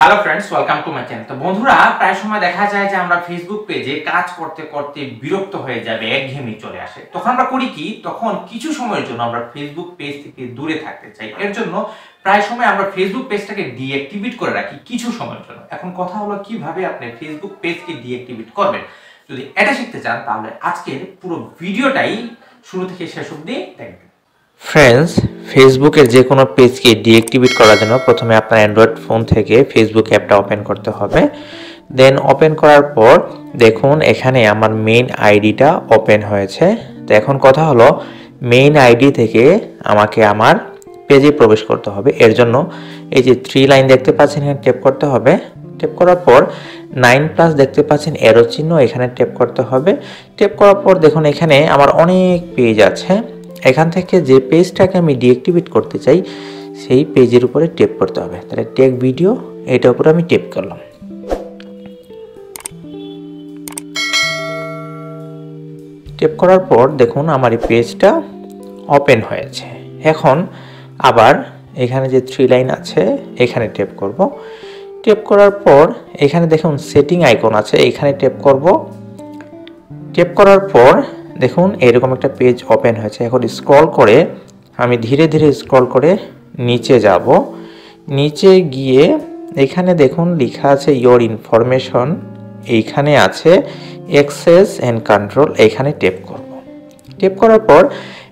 Hello friends, welcome to my channel. তো বন্ধুরা, প্রায় সময় দেখা যায় যে আমরা ফেসবুক পেজে কাজ করতে করতে বিরক্ত হয়ে যাবে, একঘেয়েমি চলে আসে। তখন আমরা করি কি, তখন কিছু সময়ের জন্য আমরা ফেসবুক পেজ থেকে দূরে থাকতে চাই। এর জন্য প্রায় সময় আমরা ফেসবুক পেজটাকে ডিঅ্যাক্টিভেট করে রাখি কিছু সময়ের জন্য। এখন কথা হলো কিভাবে আপনি ফেসবুক পেজকে ডিঅ্যাক্টিভেট করবেন। যদি এটা শিখতে চান তাহলে আজকের পুরো ভিডিওটাই শুরু থেকে শেষ অবধি দেখবেন। ফ্রেন্ডস, ফেসবুকের যে কোনো পেজকে ডিঅ্যাক্টিভেট করার জন্য প্রথমে আপনার অ্যান্ড্রয়েড ফোন থেকে ফেসবুক অ্যাপটা ওপেন করতে হবে। দেন ওপেন করার পর দেখুন এখানে আমার মেইন আইডিটা ওপেন হয়েছে। তো এখন কথা হলো মেইন আইডি থেকে আমাকে আমার পেজে প্রবেশ করতে হবে। এর জন্য এই যে 3 লাইন দেখতে পাচ্ছেন, এখানে ট্যাপ করতে হবে। ট্যাপ করার পর 9+ দেখতে পাচ্ছেন এরো চিহ্ন, এখানে ট্যাপ করতে হবে। ট্যাপ করার পর দেখুন এখানে আমার অনেক পেজ আছে। এখান থেকে যে পেজটাকে আমি ডিঅ্যাক্টিভেট করতে চাই সেই পেজের উপরে ট্যাপ করতে হবে। তাহলে টেক ভিডিও, এটার উপরে আমি ট্যাপ করলাম। ট্যাপ করার পর দেখুন আমার এই পেজটা ওপেন হয়েছে। এখন আবার এখানে যে 3 লাইন আছে এখানে ট্যাপ করব। ট্যাপ করার পর এখানে দেখুন সেটিং আইকন আছে, এখানে ট্যাপ করব। ট্যাপ করার পর দেখুন এরকম একটা পেজ ওপেন হয়েছে। এখন স্ক্রল করে আমি ধীরে ধীরে স্ক্রল করে নিচে যাব। নিচে গিয়ে এখানে দেখুন লেখা আছে ইয়োর ইনফরমেশন, এইখানে আছে অ্যাক্সেস অ্যান্ড কন্ট্রোল, এখানে ট্যাপ করব। ট্যাপ করার পর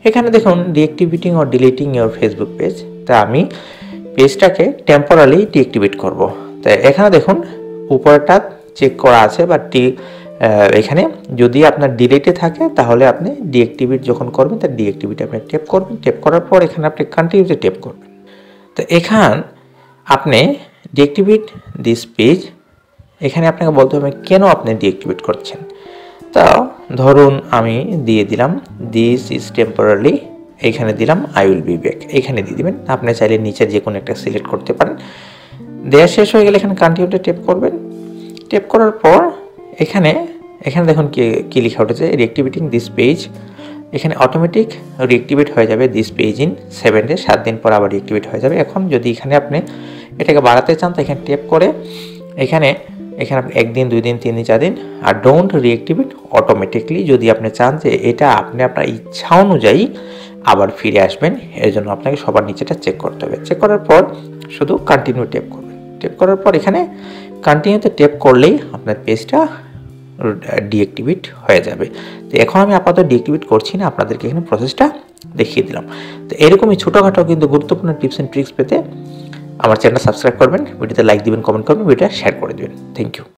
এখানে দেখুন deactivating or deleting your Facebook page. তা আমি পেজটাকে টেম্পোরারি ডিঅ্যাক্টিভেট করব। তাই এখানে দেখুন উপরটা চেক করা আছে বা এখানে যদি আপনার ডিলিটে থাকে তাহলে আপনি ডিঅ্যাক্টিভেট যখন করবেন তার ডিঅ্যাক্টিভেট আপনি ট্যাপ করবেন। ট্যাপ করার পর এখানে আপনি কন্টিনিউতে ট্যাপ করবেন। তো এখান আপনি ডিঅ্যাক্টিভেট দিস পেজ, এখানে আপনাকে বলতে হবে কেন আপনি ডিঅ্যাক্টিভেট করছেন। তা ধরুন আমি দিয়ে দিলাম দিস ইজ টেম্পোরারি, এখানে দিলাম আই উইল বি ব্যাক, এখানে দিয়ে দিবেন। আপনি চাইলে নিচে যে কোনো একটা সিলেক্ট করতে পারেন। দেওয়া শেষ হয়ে গেলে এখানে কন্টিনিউতে ট্যাপ করবেন। ট্যাপ করার পর এখানে দেখুন কি লেখা উঠেছে রিঅ্যাক্টিভেটিং দিস পেজ। এখানে অটোমেটিক রিঅ্যাক্টিভেট হয়ে যাবে দিস পেজ ইন 7 ডে, 7 দিন পর আবার রিঅ্যাক্টিভেট হয়ে যাবে। এখন যদি এখানে আপনি এটাকে বাড়াতে চান তো এখানে ট্যাপ করে এখানে আপনি 1 দিন 2 দিন 3 দিন 4 দিন আর ডোন্ট রিঅ্যাক্টিভেট অটোমেটিকলি। যদি আপনি চান যে এটা আপনি আপনার ইচ্ছা অনুযায়ী আবার ফিরে আসবেন, এর জন্য আপনাকে সবার নিচেটা চেক করতে হবে। চেক করার পর শুধু কন্টিনিউ ট্যাপ করবেন। ট্যাপ করার পর এখানে কন্টিনিউতে ট্যাপ করলেই আপনার পেজটা ডিঅ্যাক্টিভেট হয়ে যাবে। তো এখন আমি আপাতত ডিঅ্যাক্টিভেট করছি না, আপনাদেরকে এখানে প্রসেসটা দেখিয়ে দিলাম। তো এরকমই ছোটোখাটো কিন্তু গুরুত্বপূর্ণ টিপস অ্যান্ড ট্রিক্স পেতে আমার চ্যানেলটা সাবস্ক্রাইব করবেন, ভিডিওতে লাইক দিবেন, কমেন্ট করবেন, ভিডিওটা শেয়ার করে দেবেন। Thank you.